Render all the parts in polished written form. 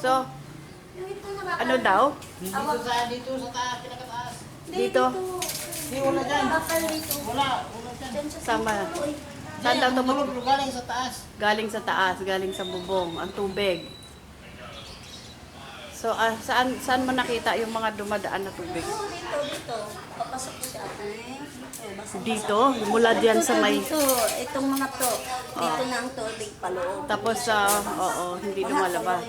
So, Yung ito nakaka... ano daw? Dito sa taas, pinakataas. Dito? Hindi, wala dyan. Bakal dito. Wala dyan. Dyan sa Sama. puno eh. Saan daw Tumulog tumulog? galing sa taas. Galing sa taas, galing sa bubong, ang tubig. So, saan mo nakita yung mga dumadaan na tubig? Oo, dito. Papasok siya. Ay, basa-basa. Dito, mula diyan sa may... Dito, itong mga to. Dito na ang tubig paloob. Tapos sa, hindi lumalabas.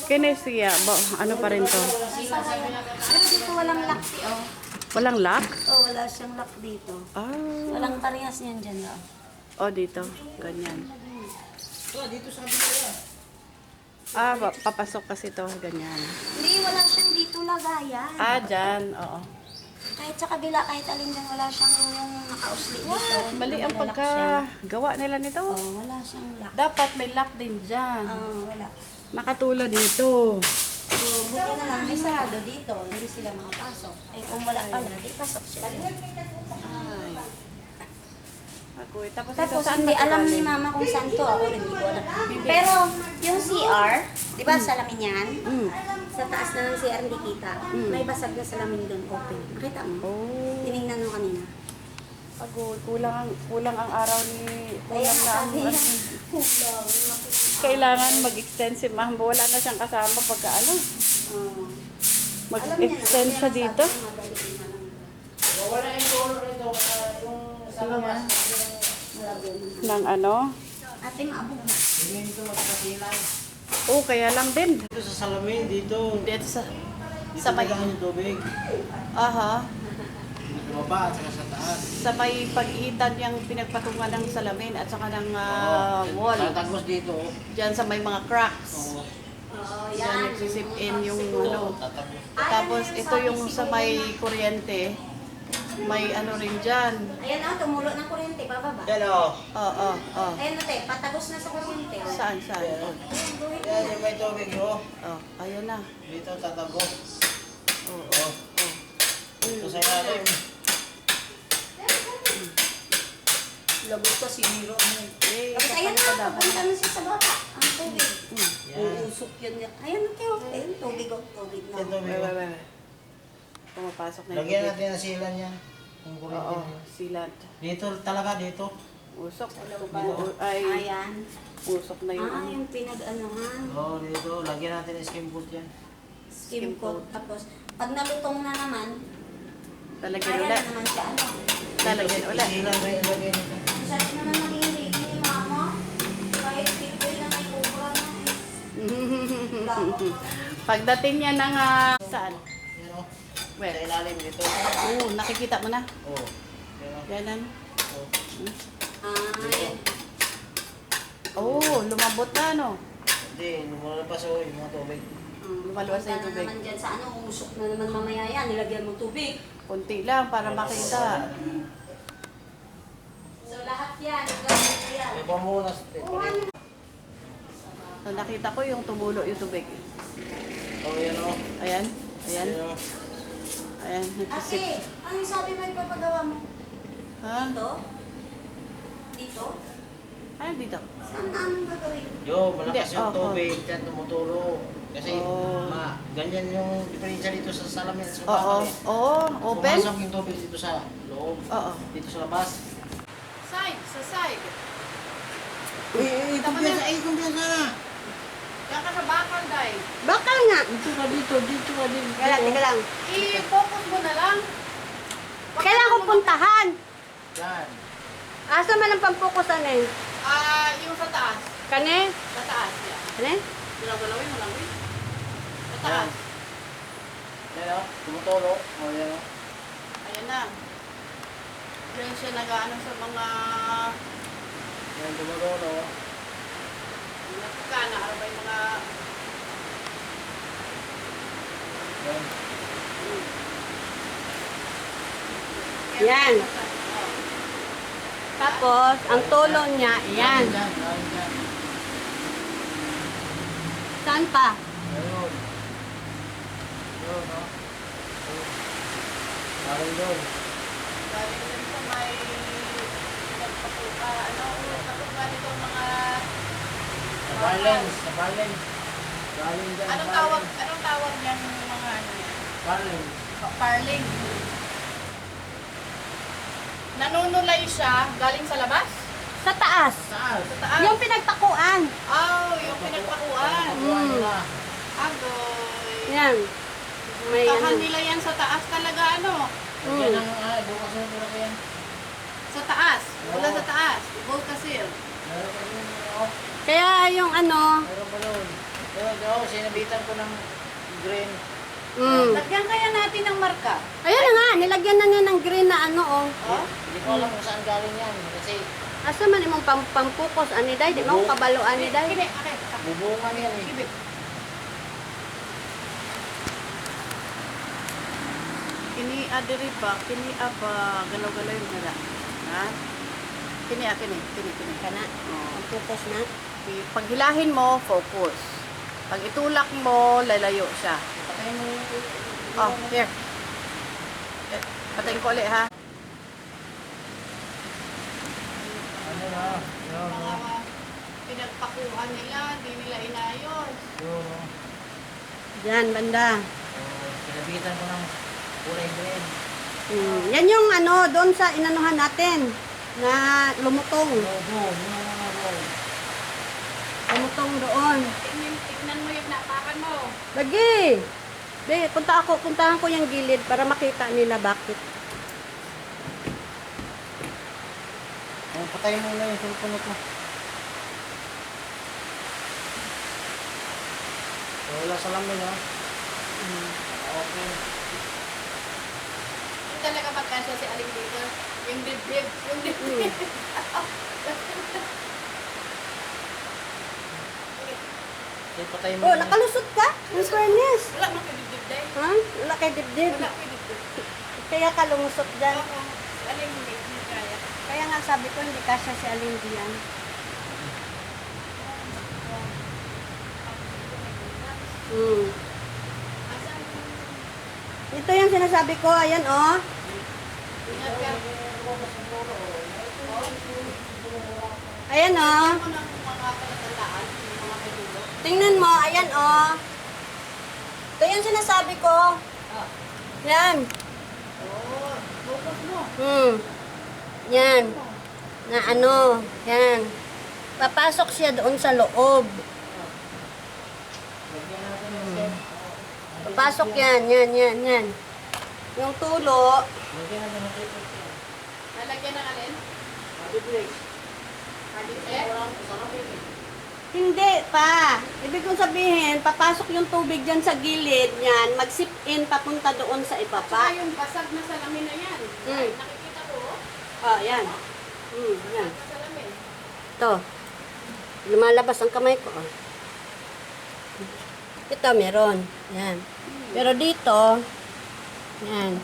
Kinesia, ano pa rin to? Pero dito walang lock, oh. Walang lock? Oh, wala siyang lock dito. Ah, Walang parehas niyan dyan, oh. dito, ganyan. Dito sa kabila yan. Papasok kasi to, ganyan. Hindi, wala siyang dito lagayan. Dyan, oo. Kahit sa kabila, kahit alin dyan, wala siyang yung nakausli dito. Mali ang Wala lock siya. pagkagawa nila nito. Oh, wala siyang lock. Dapat may lock din dyan. Wala. Nakatulad dito. So, buti na lang, may sarado dito. Hindi sila makapasok. Eh, kung wala pala, di pasok sila. Ay. Tapos Tapos, saan hindi alam magagaling? ni mama kung saan to. Ako rin, hindi ko alam. Pero, yung CR, di ba salamin yan? Mm. Sa taas na ng CR, hindi kita. May basag na salamin doon, open. Nakita mo? Oh, Tinignan mo kanina. pagod. Kulang ang araw ni... Kaya Kulang na ang... sabi niya, kulang. Kailangan mag-extend si Ma'am. Wala na siyang kasama pagka ano. Mag-extend siya dito. Wala yung color ito. Yung salaman. Ng ano. Ate, maabog na. Hindi ito magkakasilan. Kaya lang din. Dito sa salamin, dito. Dito sa Sa may... yung tubig. Aha. Sa baba at saka sa taas. Sa may pag-iitan yung pinagpatungan ng salamin at saka ng wall. Tatagos dito. Diyan sa may mga cracks. Oo. Diyan nagsisip in yung ano. Tatagos. Tapos ito yung sa may kuryente. May ano rin dyan. Ayan o, tumulo ng kuryente, bababa. Yan o. Oo. Ayan o, te, patagos na sa kuryente. Oh. Saan? Ayan, gawin mo Yan na. yung may tubig o. Ayun na. Dito tatagos. Oo. Ito sa ilalim. Labot ko si Miro. Eh, Tapos ayan na, pupunta na siya sa baba. Ang tubig. Yan. Uusok yun. Ayan o, te, o. Ayan, tubig o, tubig na. Ito tubig. Wait. Pumapasok na yung Lagyan tubig. natin ang silan yan. Kung kuryente Oo, na yan. silat. Dito talaga, dito. Usok. Ay, Ayan. usok na yung ano. Yung pinag-anuhan. Oo, dito. Lagyan natin ang skim boot yan. Skim coat. Tapos, pag nalutong na naman, Talagyan ayan ulit. na naman siya. Ano? Talagyan ulit. Silan rin lagyan nito. Sabi naman maging ready ni mama. Kahit people na may ubra na eh. Pagdating niya ng saan? Yan o. Sa Where? ilalim dito. Nakikita mo na. Oo. Yan o. Yanan. Oo. Ayan. Lumabot na no. Hindi, lumalabas o yung mga tubig. Lumalabas na yung Punta tubig. naman dyan sa ano, umusok na naman mamaya yan. Nilagyan mo tubig. Kunti lang para makita. So lahat yan, gawin mo yan. May pamunas. So, nakita ko yung tumulo yung tubig. Oo, yan o. Ayan. Ayan. Yan o. Ayan. Ate, Nagsisip. ano yung sabi mo ipapagawa mo? Ha? Dito? Dito? Ano dito? Saan anong gagawin? Yo, malakas Hindi, yung oo. tubig. Diyan tumutulong. Kasi Oo. ganyan yung diferensya dito sa salamin. Sa Oo. bakal, eh. Oo. Open? Pumasok yung tubig dito sa loob. Oo. Dito sa labas. Side. Sa side. Kumpiyansa, kumpiyansa na. Yan ka sa bakal, Day. Bakal nga! Dito ka dito, dito ka dito. Teka lang. I-focus mo na lang. Kailangan ko puntahan. Yan. Asa man ang pampukusan eh? Yung sa taas. Kani? Sa taas. Yan. Kani? Galawin mo lang, Will. Sa taas. Yan o, tumutulong. O, yan o. Ayan na. Diyan siya nag-ano sa mga Yan, tumutulong. napukana. Ano ba yung mga... Yan. Yan. Tapos, ang tulo niya, Yan, yan. yan. Saan pa? Ayun. Yun, no? Parang doon. Galing din sa may... nagpatuka. Ano? Nagpatuka nitong mga Barlens, sa Barlens. Galing dyan. Anong tawag niyan yung mga ano yan? Barlens. Parling. Nanunulay siya galing sa labas? Sa taas. Saan? Sa taas? Yung pinagpakuan. Oh, yung pinagpakuan. Kuha nila. Agoy. Yan. May Tahan ano. nila yan sa taas talaga, ano? Yan ang bukas na pula ko yan. Sa taas. Wala Oo. sa taas. Gold kasil. Meron pa yun. Oh. Kaya yung ano. Meron pa doon. Pero sinabitan ko ng green. Lagyan kaya natin ng marka. Ayan na nga, nilagyan na niya ng green na ano oh. Oh? Hindi ko alam kung saan galing yan. Kasi Asa man imong pampukos ani day, di mo kabalo ani day. Kini, okay. bubungan yan eh. Kibig. Kini adiri ba? Kini aba galaw-galaw yung nila. Ha? Kini. Kana. Oh. Pampukos na. Paghilahin mo, focus. Pag itulak mo, lalayo siya. Patayin mo yung... Oh, here. Patayin ko ulit, ha? Ano na? Yun. Mga pinagpakuhan nila, hindi nila inayos. Yun. Diyan banda. Sinabitan ko ng kulay green. Yan yung ano doon sa inanuhan natin na lumutong. Logo. Yun ang mga logo. Lumutong doon. Tignan mo yung napakan mo. Lagi. Be, puntahan ko yung gilid para makita nila bakit. Patayin mo na yung cellphone ko. Wala sa lamin ha. Okay. Yung talaga magkasya si Aling dito. Yung dibdib. Yung dibdib. Okay, patayin mo Oh, na. nakalusot ka? In fairness. Wala mo dibdib dahil. Ha? Wala kay dibdib. Wala ko dibdib. Kaya ka lumusot dyan. Oo. Aling hindi kaya. Kaya nga sabi ko hindi kasya si Aling diyan. Asan? Ito yung sinasabi ko. Ayan oh. Ingat ka. Ayan oh. Ano ng mga palatandaan, yung mga peludo? Tingnan mo. Ayan oh. Ito yung sinasabi ko. Yan. Oo. Focus mo. Yan. Na ano. Yan. Papasok siya doon sa loob. Lagyan natin yung step. Papasok yan. Yan. Yung tulo. Lagyan natin ng tape. Lalagyan ng alin? Happy place. Hardiplex? Hindi pa. Ibig kong sabihin, papasok yung tubig dyan sa gilid yan, mag-sip in papunta doon sa Saka ibaba. yung basag na salamin na yan. Ay, nakikita ko. Oh, yan. Yan. Basag na salamin. Ito. Lumalabas ang kamay ko. Oh. Ito, meron. Yan. Pero dito, yan.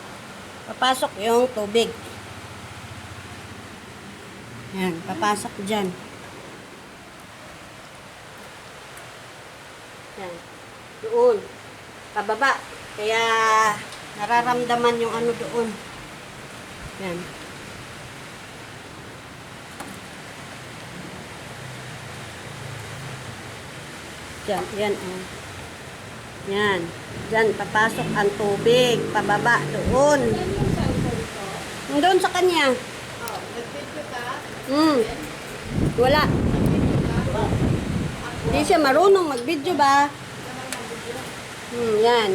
Papasok yung tubig. Yan. Papasok dyan. Yan. Doon. Pababa. Kaya, nararamdaman yung ano doon. Yan. Diyan, yan, oh. Yan. Diyan, papasok ang tubig. Pababa, doon. Doon sa kanya. Oh, nag-video ka. Wala. Hindi siya marunong mag-video ba? Yan.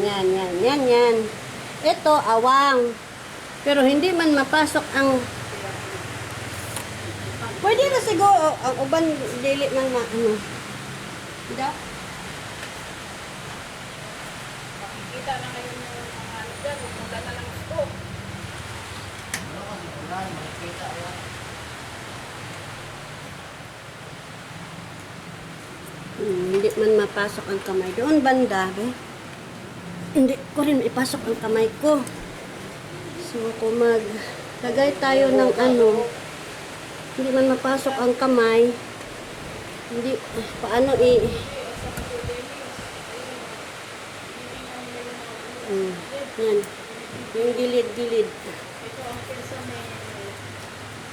Ito, awang. Pero hindi man mapasok ang... Pwede na siguro, ang uban, dili man na, ano. Hindi? Makikita na ngayon yung mga ano dyan. Wala na lang ito. Wala, makikita yan. Hindi man mapasok ang kamay. Doon banda, be. Hindi ko rin ipasok ang kamay ko. So, kung maglagay tayo ng ano, hindi man mapasok ang kamay, hindi, paano yan. Yung gilid-gilid. Ito ang personel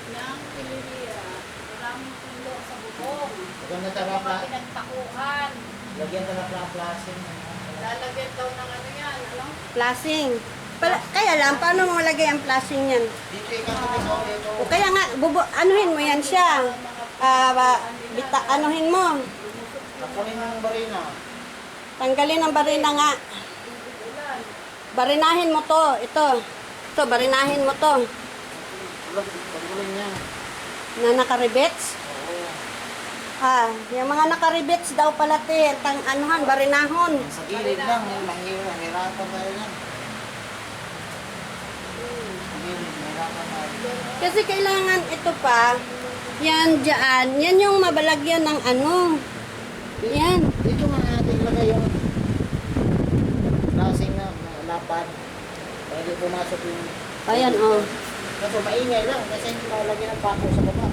ng Piliria. aming pilo sa bubong. Maganda Kaya talaga. mga pinagtakuhan. Lagyan talaga ng plastic. Lalagyan daw ng ano yan, ano? Plasing. Kaya lang, paano mo malagay ang plasing yan? Dito ikaw sa ito. O kaya nga, anuhin mo yan siya. Anuhin mo. Nakunin mo ng barina. Tanggalin ang barina nga. Barinahin mo to. Ito. Ito, barinahin mo to. Pagulin niya. Na nakaribets. Oo. Yung mga nakaribets daw pala te. Anuhan, barinahon. Sa gilid lang. Mahirapan tayo yan. Sa gilid, mahirapan tayo. Kasi kailangan ito pa. Yan dyan. Yan yung mabalagyan ng ano. Yan. Dito nga natin lagay yung lasing na lapad. Para hindi pumasok yung... Ayan, oh. Kaso maingay lang kasi hindi malagyan ng pako sa baba.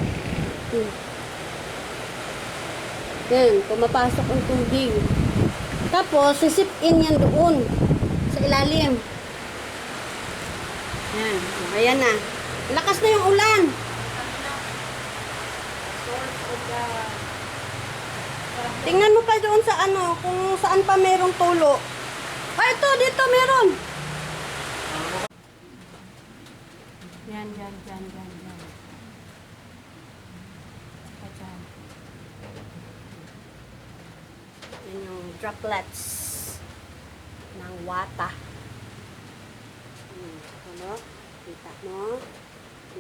Yan, pumapasok ang tubig. Tapos, sisip-in yan doon. Sa ilalim. Yan. Ayan na. Lakas na yung ulan. Tingnan mo pa doon sa ano, kung saan pa merong tulo. Ito, dito meron. Yan, yan, yan, yan, yan. Saka dyan. Yan yung droplets ng wata. Ano? Kita mo?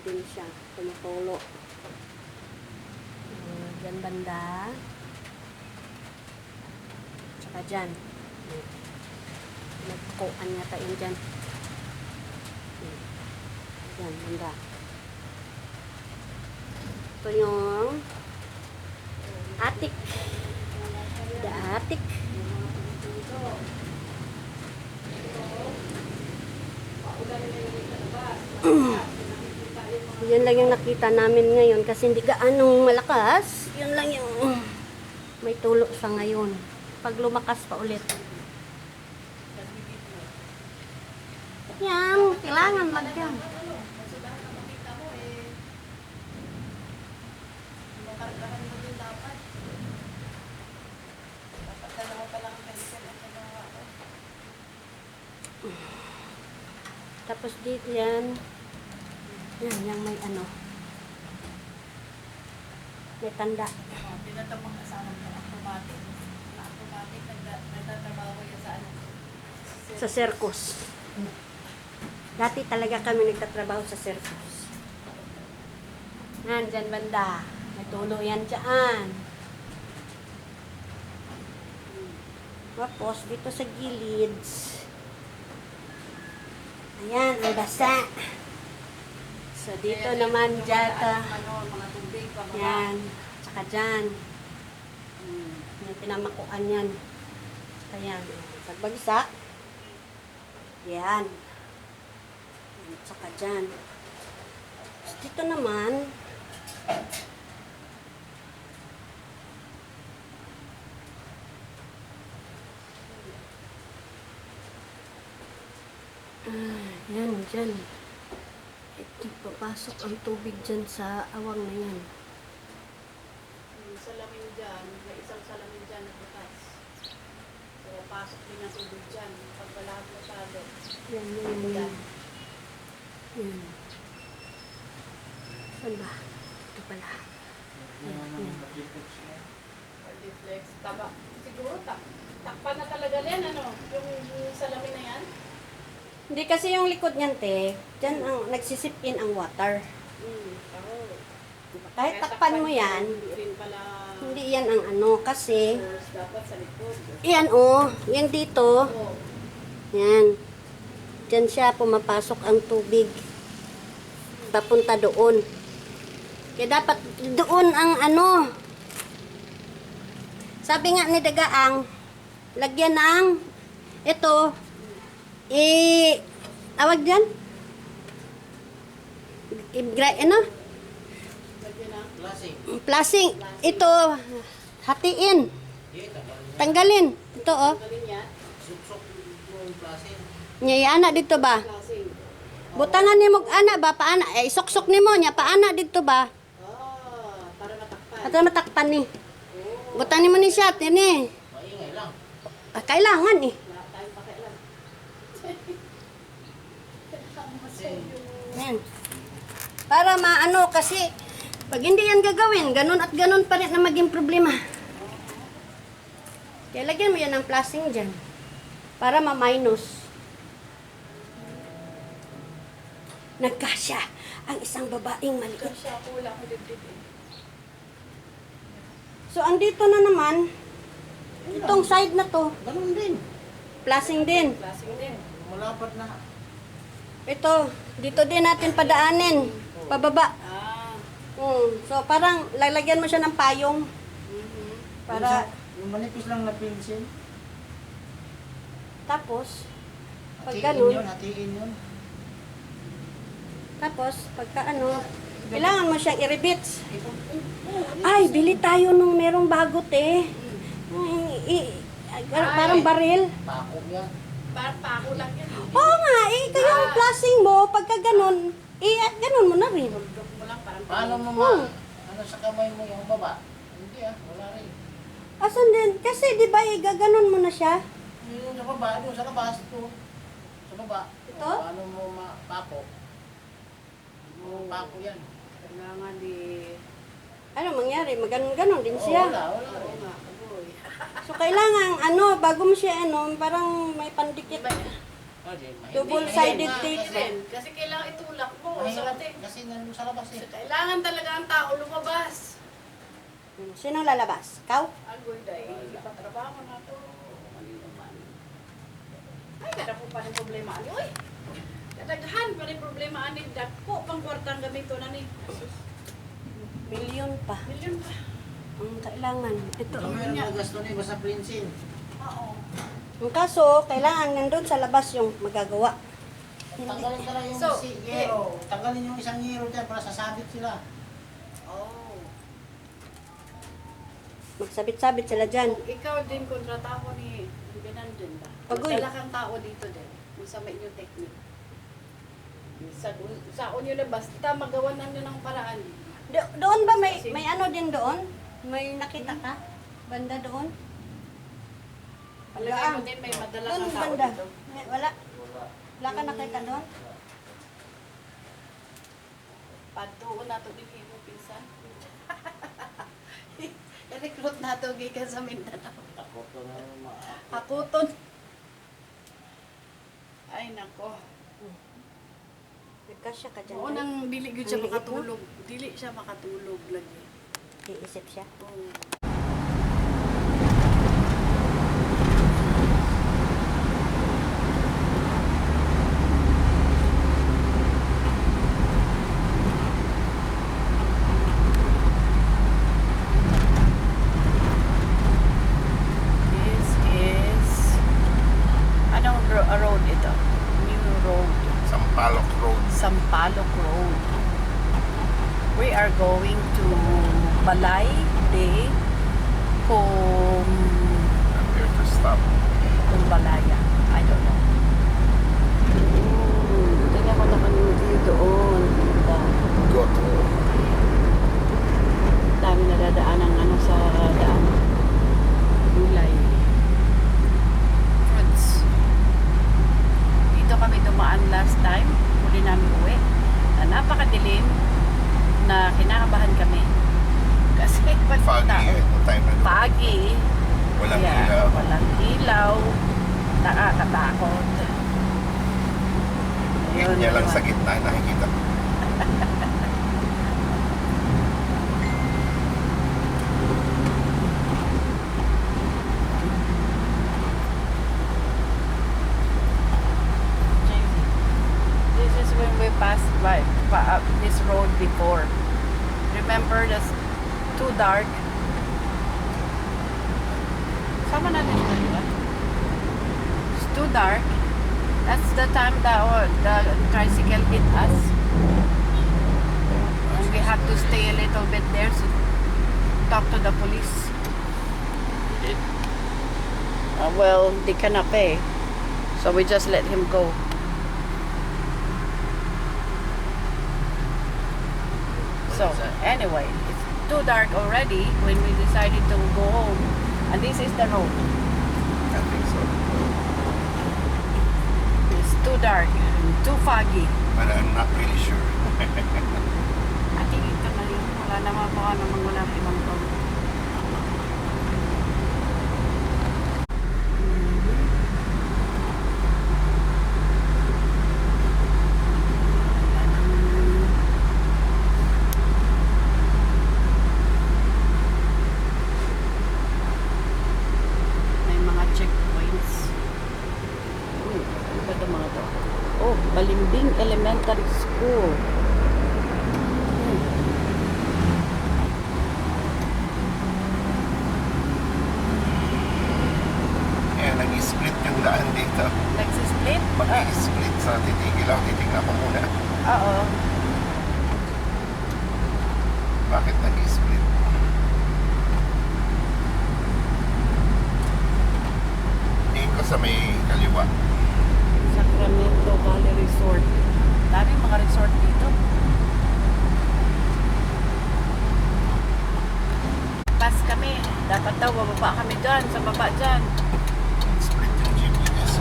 Din siya. Tumutulo. Diyan banda. Tsaka dyan. Nagkukuan yata yun dyan. Yan, banda. Ito yung attic. The attic. Yan lang yung nakita namin ngayon kasi hindi gaanong malakas. Yan lang yung may tulo sa ngayon. Pag lumakas pa ulit. Yan, kailangan lagyan. Makargahan mo din dapat. Dapat dalawa pa lang ang medicine at dalawa ako. Tapos dito yan. Yan, yung may ano. May tanda. Tinatamang kasama ko automatic. Automatic nagtatrabaho yan sa ano. Sa circus. Dati talaga kami nagtatrabaho sa circus. Yan, dyan banda. May tulo yan dyan. Tapos, dito sa gilid. Ayan, ang basa. So, dito naman dyan. Ano, mga tubig, pababa. Yan. Tsaka dyan. Yung pinamakuan yan. Ayan. Pagbagsak. Yan. Tsaka dyan. So, dito naman. Yan, dyan. Ito, papasok ang tubig dyan sa awang na yan. Yung salamin dyan, may isang salamin dyan na bukas. So, pasok din ang tubig dyan. Pag wala masyado. Yan, yan, yan. Yan. Saan ba? Ito pala. Deflex, taba. Siguro, takpan na talaga yan, ano? Yung salamin na yan. Hindi kasi yung likod niyan, te. Dyan ang nagsisip-in ang water. Kahit takpan mo yan, Hindi rin pala hindi yan ang ano. Kasi, source dapat sa likod. yan oh, yan dito. Oh, Yan. Dyan siya pumapasok ang tubig. Papunta doon. Kaya dapat doon ang ano. Sabi nga ni Dagaang, lagyan ng ito, tawag dyan? Ano? lagyan na. Lasing. Plasing. Ito, hatiin. Tanggalin. Ito oh. Galing yan. Suksok yung plastic. Nyayana dito ba? Klaseng. Butangan ni mo ana ba paana? Soksok ni mo nya paana dito ba? Para matakpan. Ito matakpan ni. Butanin mo ni shot, yan eh. Maingay lang. Kailangan eh. Wala tayong pakialam. Yan. Para maano kasi, pag hindi yan gagawin, ganun at ganun pa rin na maging problema. Kaya lagyan mo yan ng plastic dyan. Para ma-minus. Nagkasya ang isang babaeng maliit. Kasi ako wala akong dibdib eh. So, andito na naman, itong side na to, Ganun din. plastic din. Klaseng din. Malapad na. Ito, dito din natin padaanin. Pababa. Ah. So, parang lalagyan mo siya ng payong. Mhm. Para, Yung manipis lang na pencil. tapos, pag Hatiin ganun, yun, hatiin yun. tapos, pagka ano, kailangan mo siyang i-rebits. Ay, bili tayo nung merong bago, te. Parang baril. Pako yan. Parang pako lang yan. Oo nga, ito yung plasing mo, pagka ganun, ganun mo na rin. Tuldok mo lang parang Paano mo Hmm. ano sa kamay mo yung baba? Hindi wala rin. Asan din? Kasi di ba, gaganon mo na siya. Yung sa baba, doon sa labas, ito. Sa baba. Ito? Paano mo mapako? Pako yan. kailangan di... Ano mangyari? Maganon-ganon din siya. Wala Oo rin. nga, agoy. So, kailangan, bago mo siya, parang may pandikit. Double-sided tape. Kasi, kasi kailangan itulak mo. Mahirap So, kasi nandun sa labas eh. kailangan talaga ang tao lumabas. Sinong lalabas? Ikaw? Agoy dahil ipatrabaho na to. Mali naman. Ay, kada po pa rin problema. Uy! Kadaghan pa rin problema. Ani, dako pang kwartang gamito na ni. Milyon pa. Milyon pa. Ang kailangan. Ito. Ito meron na gasto na iba sa pencil. Oo. Ang kaso, kailangan nandun sa labas yung magagawa. Tanggalin ka lang yung So, yero. Tanggalin yung isang yero dyan para sasabit sila. Oh. Magsabit-sabit sila dyan. Kung ikaw din kontrataho ni Binandun ba? Agoy. Magdala kang tao dito din. Kung sa may inyong technique. Sa unyo na basta magawa na nyo ng paraan. Doon ba may ano din doon? May nakita ka? Banda doon? Palagay mo din may madala Doon kang tao banda. dito. Wala. Wala ka nakita doon? Patuon na ito din mo pinsan. I-recruit na ito gikan sa Mindanao. Takot ko na Hakuton. Ay nako. Nagkasya ka dyan. Oo nang dili gyud siya Ang liit, no? makatulog. Dili siya makatulog lagi. Iisip siya. Oo. This is anong road ito? New road. Sampaloc Road. Sampaloc Road. We are going to Balay de I'm here to stop. Balaya. I don't know. Tingnan ko naman yung view doon. Go to. Dami na dadaan ang ano sa daan. Gulay. Fruits. Dito kami dumaan last time. Huli namin uwi. Na napakadilim na kinakabahan kami. Kasi Foggy eh. What time na doon? Pagi. Walang Yeah, ilaw. Walang ilaw. Nakakatakot. Yun, Yan lang diba? sa gitna nakikita. This is when we passed by this road before. Remember, that's too dark. Sama natin ito, di ba? It's too dark. That's the time that the tricycle hit us. And we have to stay a little bit there to talk to the police. Well, they cannot pay. So we just let him go. So, anyway, too dark already when we decided to go home. And this is the road. I think so. It's too dark, too foggy. But I'm not really sure. I think ito na rin. Wala naman baka namang wala ibang to. May mga checkpoints. Uy, ano ba ito mga to? Oh, Balimbing Elementary School. Kaya nag-split yung daan dito. Nagsisplit? Mag-split sa titigil ako. Titignan ko muna. Oo. Bakit nag-split? Tingin ko sa may kaliwa. Sacramento Valley Resort. Daming mga resort dito. Pas kami. Dapat daw bababa kami dyan. Sa baba dyan. Split yung GPS.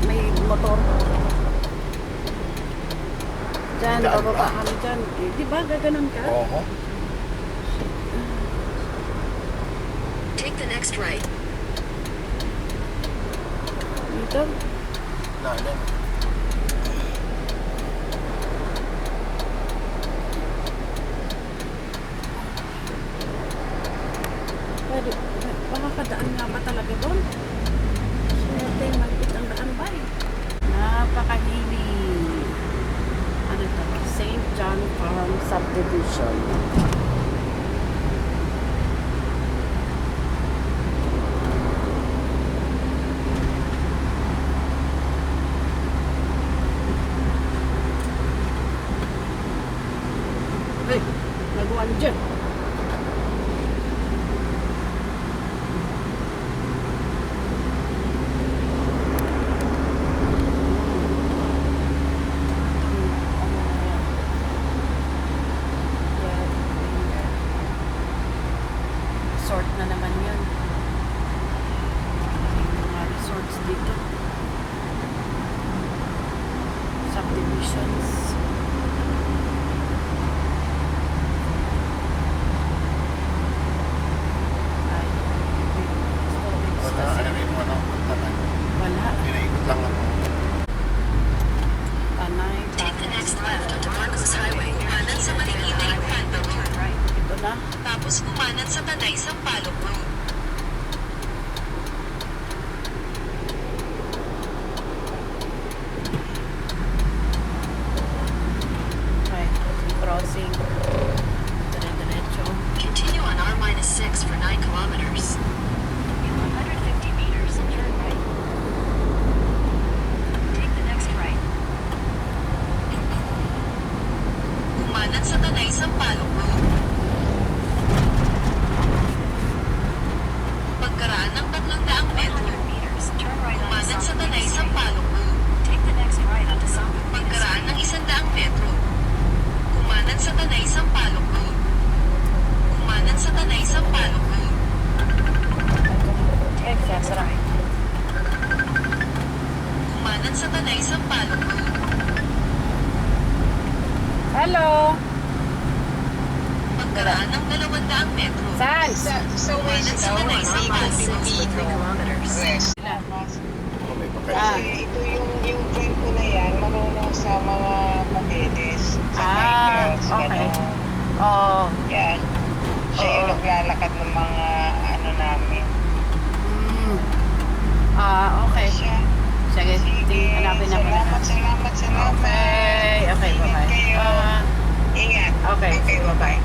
May motor. Dyan, Daan bababa ba? kami dyan. Eh, di ba gaganon ka? Oo. Take the next right. Dito. Lalim. Pwede. Makakadaan nga ba talaga doon? Swerte, maliit ang daan ba eh. Napakahilig. Ano ito? St. John Farm Subdivision. Hey, nagawa niyo dyan. Resort na naman yun. May mga resorts dito. Subdivisions. Ay, Wala. Ano rin mo na puntahan. wala. Pinaikot lang ako. Tanay. Take the next left onto Marcos Highway. Kumanan sa Maligita Infanta Road. Ito na. Tapos kumanan sa Tanay Sampaloc Road. Okay. Crossing. Dire-diretso. Continue on R-6 for 9 kilometers. In 150 meters, turn right. Take the next right. Kumanan sa Tanay Sampaloc Road. Pagkaraan ng 300 metro. Kumanan sa Tanay Sampaloc Road. Take the next right onto Sampaloc. Pagkaraan ng 100 metro. Kumanan sa Tanay Sampaloc Road. Kumanan sa Tanay Sampaloc Road. Exact right. Kumanan sa Tanay Sampaloc Road. Hello! Pagkaraan ng 200 metro. Saan? Kumanan sa Tanay Sampaloc Road for 3 kilometers. Sila. Oh, may Ah. pakaisi. Ito yung friend ko na yan, marunong sa mga papeles. Sa Ah, Cyprus, okay. gano'n. Oo. Yan. Siya yung Oo. naglalakad ng mga ano namin. Mm. Ah, okay. Siya. Sige, Sige, hanapin namin. salamat. Okay, okay, Ingat bye-bye. kayo. Ah, Ingat. okay, Okay, bye-bye.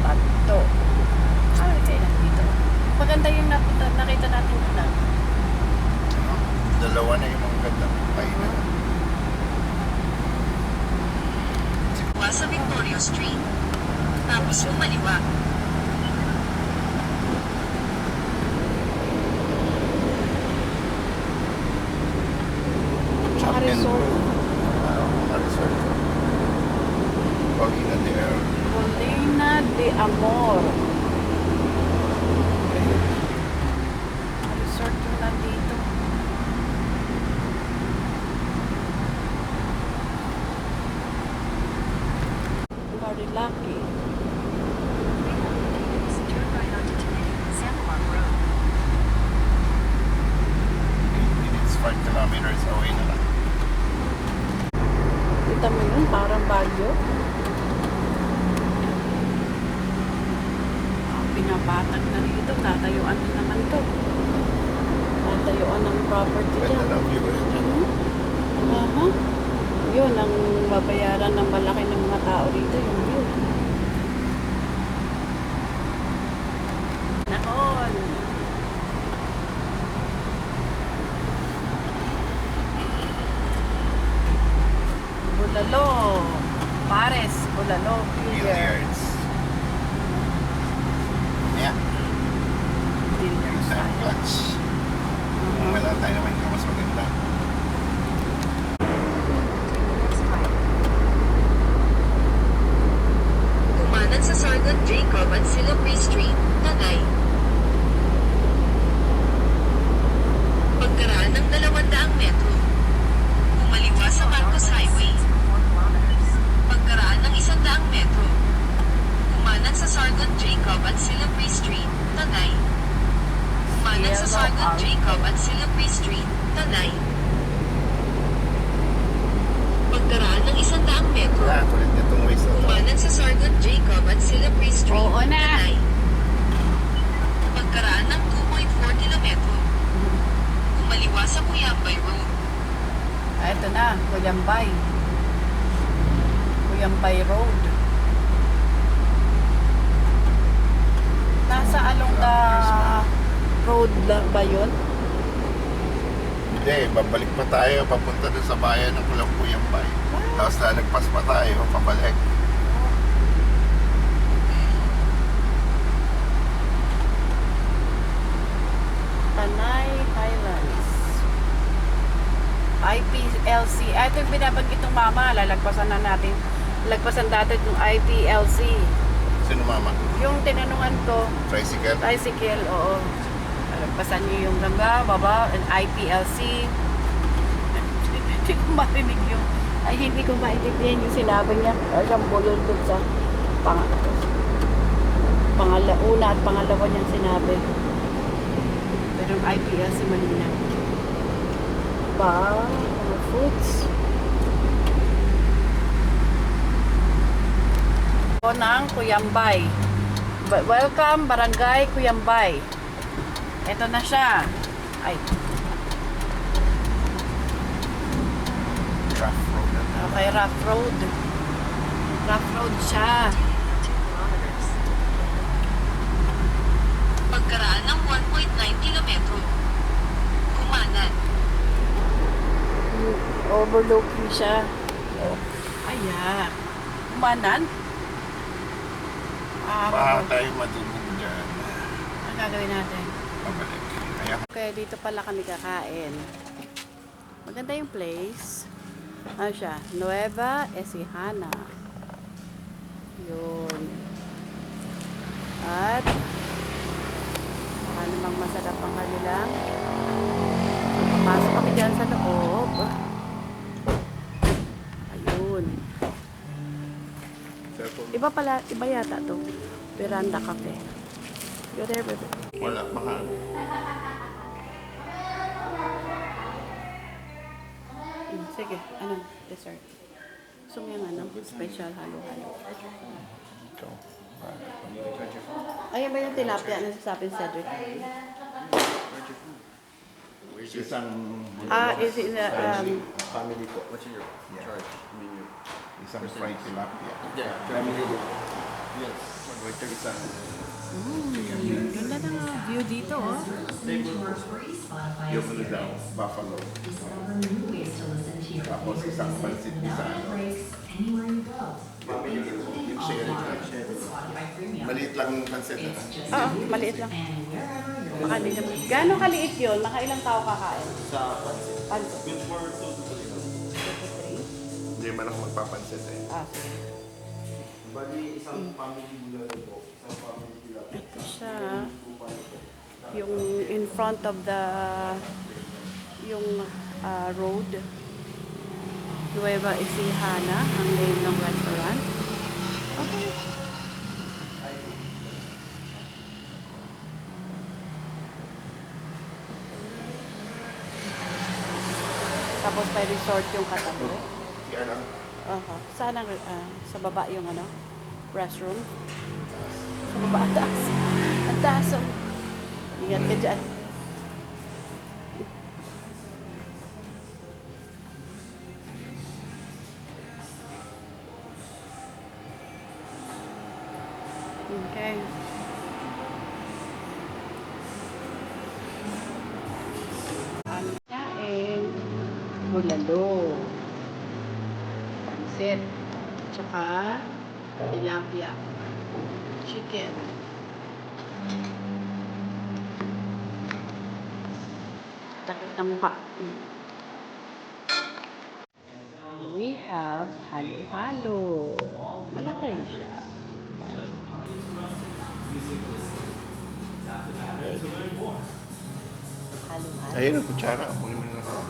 Tato. Ah, okay lang dito. Maganda yung nakita natin doon ah. Dalawa na yung mga ganda. Kainan. Kuha sa Victoria Street. Tapos kumaliwa. Tsaka Champion resort. Paulina de Air. Molina de Amor. Resort yung nandito. Marilaki. Turn right onto San Juan Road. 8 minutes, 5 kilometers away na lang. Kita mo yun, parang Baguio. Pinapatag na rito, tatayuan din naman to. Tatayuan ng property Ganda dyan. ng view eh. dyan. Aha. Yun, ang babayaran ng malaki ng mga tao dito, yung view. Nakon. Bulalo. Pares, Bulalo. Billiards. Yeah, Billiards. Sam Clutch. Wala tayo naman yung mas maganda. Kumanan sa Sargon Jacob at Silupri Street, Tagay. Pagkaraan ng 200 metro. Kumaliwa sa Marcos Highway. Pagkaraan ng 100 metro. Kumanan sa Sargon Jacob at Silupri Street, Tagay. Kumanan sa Sargon Jacob at Silupri Street, Tagay. Pagkaraan ng 100 metro. Ah, kulit nitong ways na to. Kumanan sa Sargon Jacob at Silupri Street, Oo na. Tanay. Pagkaraan ng 2.4 kilometro. Kumaliwa sa Cuyambay Road. Ito na, Cuyambay. Cuyambay Road. Nasa along the road lang ba yun? Hindi, babalik pa tayo papunta dun sa bayan ng Kulampuyambay. Tapos lalagpas pa tayo, pabalik. Tanay Highlands. IPLC. Ito yung binabanggit ng mama. Lalagpasan na natin. Lagpasan dati yung IPLC. Sino mama? Yung tinanungan ko, Tricycle? tricycle, oo. Lagpasan niyo yung ganga, baba, and IPLC. Hindi ko marinig yung, ay hindi ko maintindihan yung sinabi niya. Siyang bulol dun sa una at pangalawa niyang sinabi. Pero yung IPLC malinaw. Ba, mga foods. O ng Cuyambay. Welcome, Barangay Cuyambay. Ito na siya. Ay, Rough road na to. okay, rough road. Rough road siya. 2 kilometers. Pagkaraan ng 1.9 kilometro. Kumanan. Overlooking siya. Ayan. Kumanan. Baka tayo madulog dyan. Ang gagawin natin? Pabalik. Ayan. Kaya dito pala kami kakain. Maganda yung place. Ano siya? Nueva Ecija. Yun. At ano namang masarap ang kanilang. Papasok kami dyan sa loob. Ayun. Cellphone. Iba pala, iba yata to. Veranda Cafe. You're there, baby. Wala, baka. Sige, ano? Dessert. Gusto mo yung ano? Special halo-halo. Ikaw. Ayan ba yung tilapia na sasabi ni Cedric? Isang... Is it Family po. What's in your charge? Menu. Isang fried tilapia. Yeah, family po. Yes. Isang. ganda ng view dito, oh. Yung ano daw, buffalo. Tapos isang pansit isa. Yung sharing lang. Maliit lang yung pansit. Oo, maliit lang. Baka di naman. Gano'ng kaliit yun? Maka ilang tao kakain? Sa pansit. Pansit. Good for 2 to 3. 2 to 3? Hindi man ako magpapansit eh. Sige. isang family bulalo po. Isang family bulalo. Ito siya. Yung in front of the road. Nueva Ecija na ang name ng restaurant. Okay. Tapos may resort yung katabi. Yan lang. Saan ang, sa baba yung restroom? Sa baba, ang taas. Ang taas. Ingat ka dyan. Okay. Ang kain. Bulalo. Pansit. Tsaka tilapia. Chicken. Takot na mukha. We have halo-halo. Malaki siya. Halo-halo. Ayun ang kutsara. Kunin mo na lang.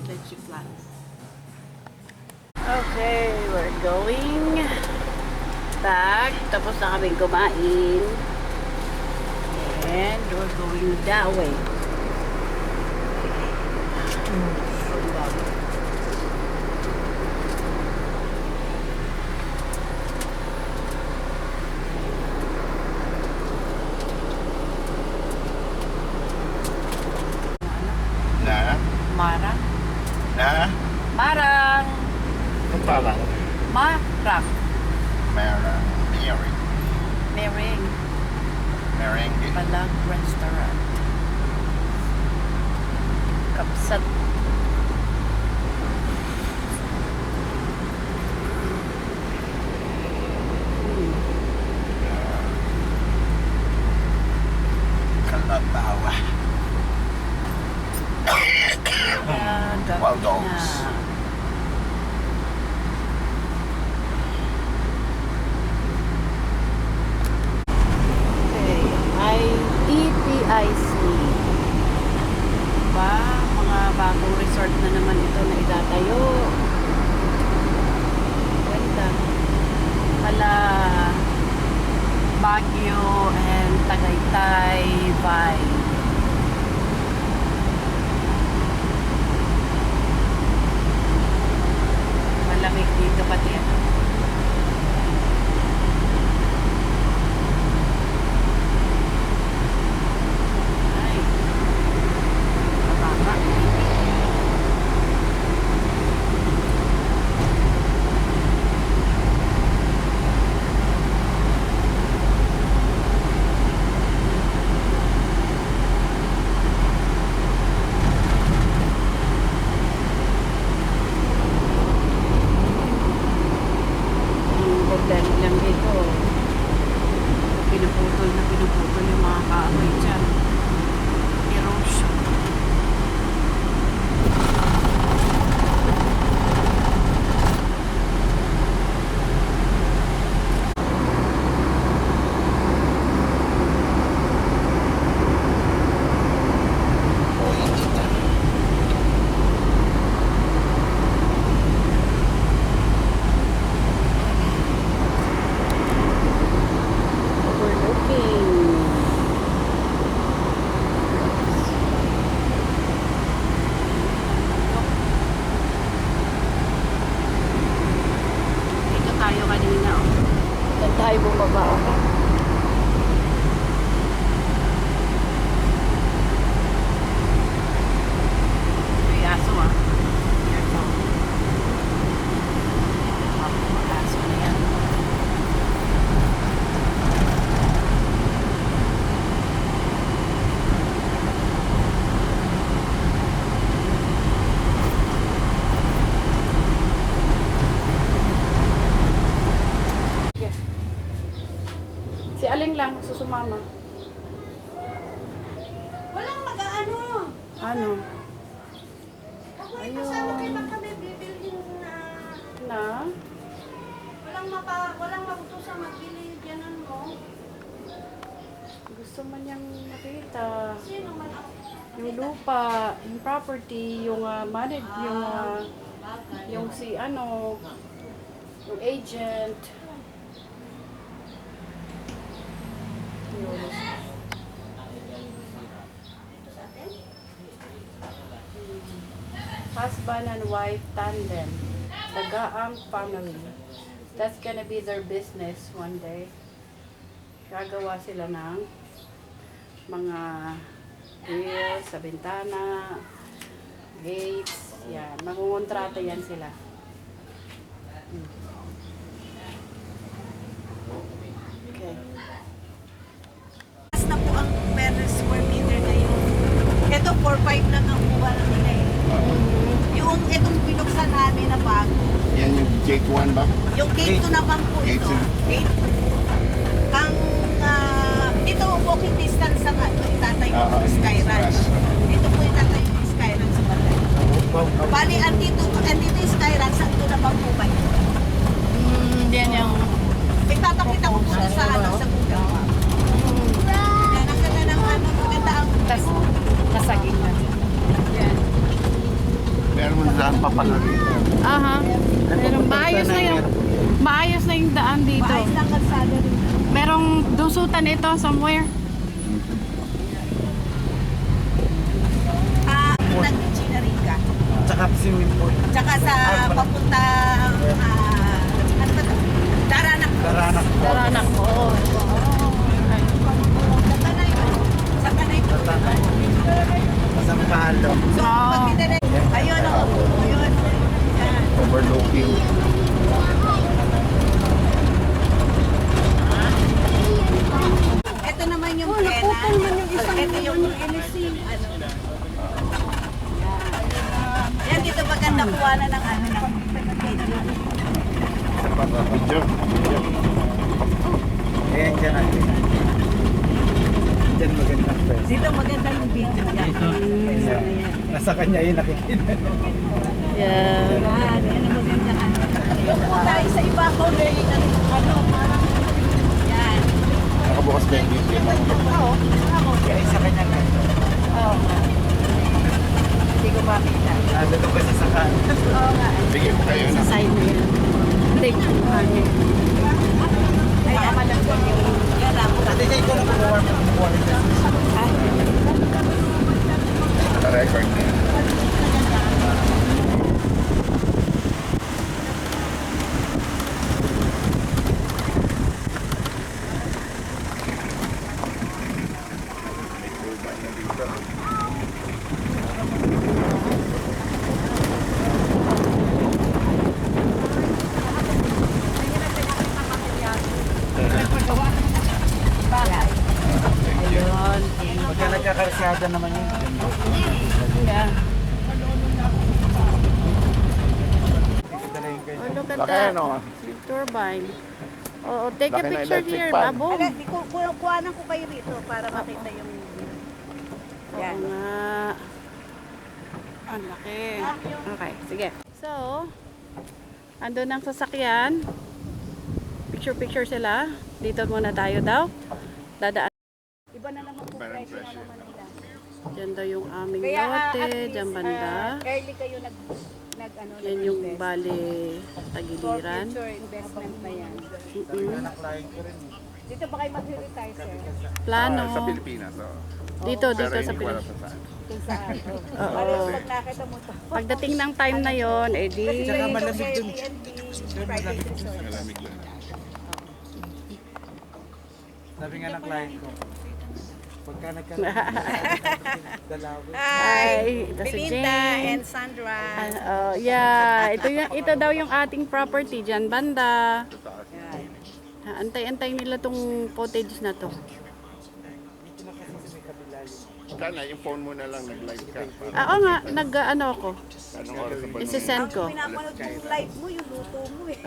Leche flan. Okay, we're going back. Tapos na kami kumain. And we're going that way. Na? Marang. Na? Marang. Ang palang? Marang. Meringue. Mering. Meringue. Palag Restaurant. Kapsat. Kalabawa. Wild dogs. Okay. ITPIC. Diba? Mga bagong resort na naman ito na itatayo. Ganda. Pala Baguio and Tagaytay vibe. Malamig dito pati ano. Ay. Mababa. Yung problema lang dito, pinuputol yung mga kahoy dyan. Erosion. Overlooking. Dito tayo kanina. Saan tayo bumaba? May aso Careful. Mga aso na yan. Si Aling lang, susumama. Walang mag-ano. Ano? Ako ay kasama kay Makabe, bibilhin na. Na? Walang walang mautusan magbili dyan mo. Gusto man niyang makita. Sino man ako? Yung lupa, yung property, yung manage, yung si ano, yung agent. Yun. Husband and wife tandem. The Gaang family. That's gonna be their business one day. Gagawa sila ng mga grills sa bintana, gates, yan. Mangungontrata yan sila. Okay. Mas na po ang per square meter ngayon. Ito, 4.5 lang ang kuha na nila eh. Yung itong binuksan namin na bago. Yan yung gate 1 ba? Yung gate 2 naman po Gate ito. two. Gate 2. Ang, dito walking distance sa itatayo Ah, ng Sky Ranch. Dito po itatayo ng Sky Ranch sa balay. Bali, andito yung Sky Ranch, ando naman po ba ito? Yan yung Ipapakita ko po sa ano, sa Google Map. Yan, ang ganda ng ano, maganda ang kasagin na. Yan. Meron mo daan pa pala rito. Aha. Pero maayos na yung daan dito. maayos ng kalsada rin. Merong dusutan ito somewhere. Nag-engineering ka. Tsaka swimming pool. Tsaka sa papunta, ano ba ito? Daranak. Daranak. Daranak ko. Sa Tanay. Sa Tanay. Sampalo. So, pag pinanay, ayun ako. Ayun. Yan. Overlooking. Ito naman yung Kena. Ito yung ano. Yan, dito maganda kuha na ng ano ng Video. Ayan dyan natin. Dyan magandang pwede. dito maganda yung video niya. Nasa kanya yun nakikita. Yeah. Yan, yan ang maganda ano. Yung po tayo sa iba ko rin, ano, parang, yan. Nakabukas ba yung gate? Kaya sa kanya na ito. Hindi ko makita. Nandito ba sa sakaan? Bigyan mo kayo na. Side na yan. Hindi ko makita. Ayan, yan lang. Hindi kayo ko na kumuha ng quality. Naka-record na yan. May turban na dito. Ayun. Pagka nagkakarsada naman yun. Yeah. Dalayin kayo. Oh, look at Laki, that. ano? Big turbine. Oh, take a Laki na picture electric here, fan. Babo. Ala, kuhanan ko kayo rito para makita yung Oo nga. Ang laki. Okay, sige. So, andun ang sasakyan. Picture-picture sila. Dito muna tayo daw. Dadaan. iba na naman po Parang presyo presyo. naman nila. Diyan daw yung aming Kaya lote. at least, Diyan banda. early kayo nag ano, Yan yung nag-invest. bali For tagiliran. future investment pa yan. Naklayin ko rin. Dito ba kayo mag-retire, sir? Plano. Sa Pilipinas, oh. Dito Pero sa hindi ko alam Pilipinas. sa saan. Kung saan? Oo. Parang pag nakita mo to. Pagdating ng time na yon, eh di... Kasi Tsaka ito malamig dun. Airbnb, private resort. Malamig lang. Sabi nga ng client ko, pagka dalawin. Hi, ito si Belinda Jane. and Sandra. Yeah, ito daw yung ating property diyan banda. Antay-antay nila tong footage na to. Sana, yung phone mo na lang nag-live ka. Oo nga, nag-ano ako. Anong oras na ba? Isi-send ko. Pinapanood yung live mo, yung luto mo eh.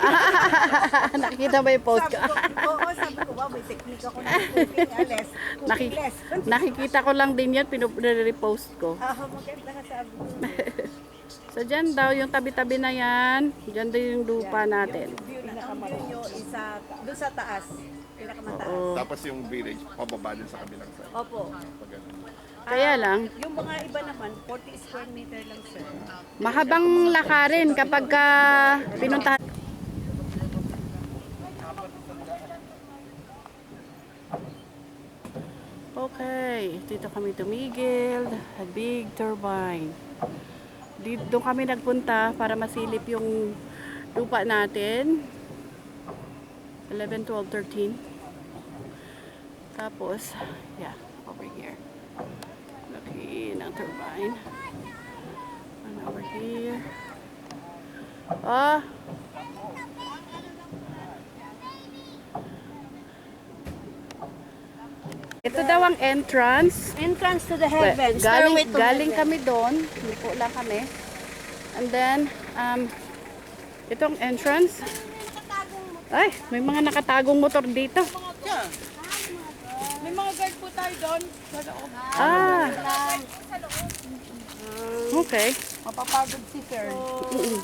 Nakikita ba yung post Sabi ko? ko, oo, sabi ko, wow, may technique ako na cooking, less. Cooking less. Nakikita ko lang din yan, pinure-repost ko. Maganda ka sabi ko. So dyan daw, yung tabi-tabi na yan, dyan daw yung lupa natin. View na view nyo isa doon sa taas. Pinakamataas. Oo. Tapos yung village, pababa din sa kabilang side. Opo. Pag ganun. Kaya lang, Yung mga iba naman, 40 square meter lang sir. mahabang lakarin kapag ka pinuntahan. Okay, dito kami tumigil. A big turbine. Dito kami nagpunta para masilip yung lupa natin. 11, 12, 13. Tapos, yeah, over here. Laki ng turbine. And over here. Ah! Ito daw ang entrance. Entrance to the heavens. Galing, Stairway to galing heaven. kami doon. Lipo lang kami. And then, itong entrance. Ay, may mga nakatagong motor dito. May mga guard po tayo doon. Ah, okay. Mapapagod si sir.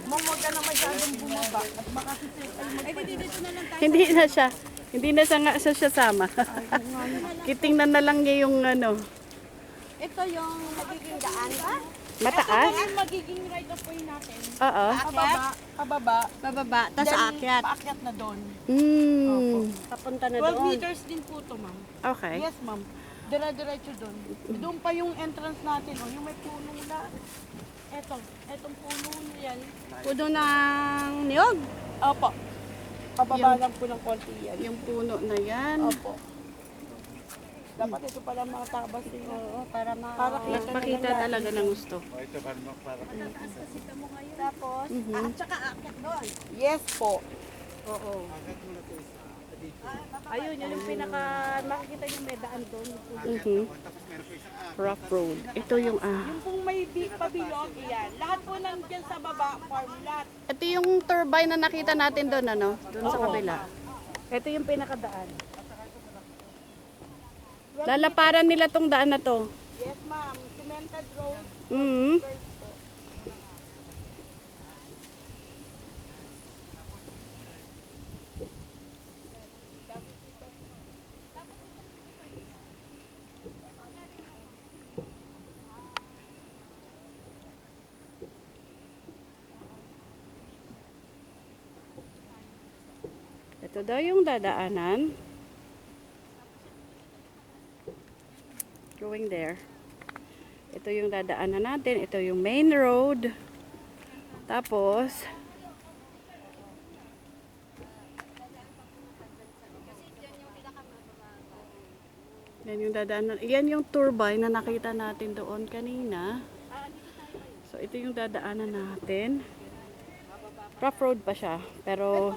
Mong wag ka na masyadong bumaba. At baka si sir ay dito na lang tayo. Hindi na siya. Hindi na siya nga siya sama. Kitingnan na lang niya yung ano. Ito yung magiging daan ba? Mataas? Ang magiging right of way natin. Oo. Pababa. Bababa, tas aakyat. Paakyat na doon. Hmm. Papunta na 12 doon. meters din po to, ma'am. Okay. Yes, ma'am. Dire-diretso doon. Doon pa yung entrance natin, oh, yung may puno na. Etong puno yan. Puno ng niyog. Opo. Pababa lang po ng konti yan. Yung puno na yan. Opo. Dapat ito pala mga tabas din. Oo, para Para Mas makita talaga ng gusto. Tapos, at saka aakyat doon. Yes po. Oo. Ayun, yun yung pinaka, makikita yung may daan doon. Mhm. Rough road. Ito yung Yung pong may pabilog, iyan. Lahat po nandiyan sa baba, farm lot. ito yung turbine na nakita natin doon ano, doon sa kabila. Ito yung pinakadaan. Lalaparan nila tong daan na to. Yes, ma'am. Cemented road. Mhm. Ito daw yung dadaanan. Going there. Ito yung dadaanan natin. Ito yung main road. Tapos, yan yung dadaanan. Yan yung turbine na nakita natin doon kanina. So, ito yung dadaanan natin. Rough road pa siya. Pero,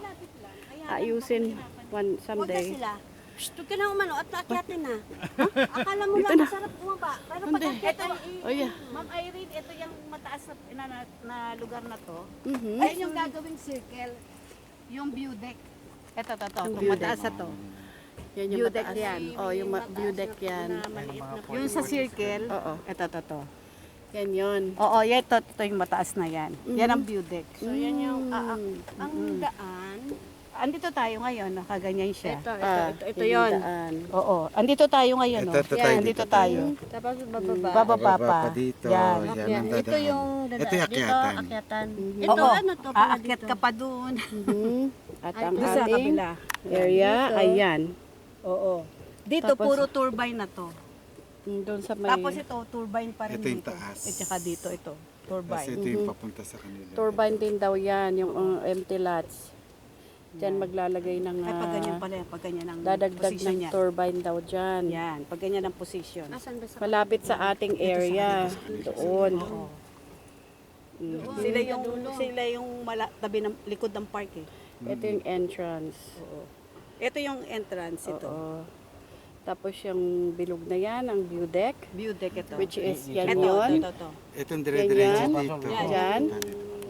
ayusin Huwag na someday. sila. Shh, huwag ka na umano at aakyatin na. Akala mo Dito lang na. masarap bumaba. Pero pag Hindi. aakyatin, Oh, yeah. Ma'am Irene, ito yung mataas na lugar na to. Mhm. Ayun yung gagawing circle. Yung view deck. Ito, to. Yung Yung view mataas deck. na to. Yan yung View deck mataas. yan. Oh, yung view deck yan. Yung sa circle. Oo. Ito, to. Yan yun. Oo, yan, ito yung mataas na yan. Yan ang view deck. so yan yung Mm. ang daan. Andito tayo ngayon, nakaganyan siya. Ito yun. yung daan. Oo, andito tayo ngayon. Ito, oh. ito tayo, Yan, dito andito tayo. Tapos bababa. Bababa pa. dito. Yan. Yan ang Ito dadaan. yung dada. Ito yung Dito, akyatan. akyatan. Mhm. Ito, Oo, ano to? pala aakyat dito? ka pa doon. Mhm. At ang Doon sa ating kabila. area, ayan. Oo. Dito, Tapos- puro turbine na to. Doon sa may Tapos ito, turbine pa rin Ito yung dito. taas. At saka dito, ito. Kasi Turbine. ito yung papunta sa kanila. turbine din daw yan, yung empty lots. Diyan maglalagay ng Ay, pag ganyan pala yan, pag ganyan ang dadagdag position ng niya. turbine daw dyan. Yan, pag ganyan ang position. Asan ba sa Malapit sa ating area. Doon. Sila yung tabi ng likod ng park eh. Ito yung entrance. Ito yung entrance ito. Oo. Tapos yung bilog na yan, ang view deck. View deck ito. Which is yan ito, yun. ito. Itong dire-diretso Yan. dito. Yan.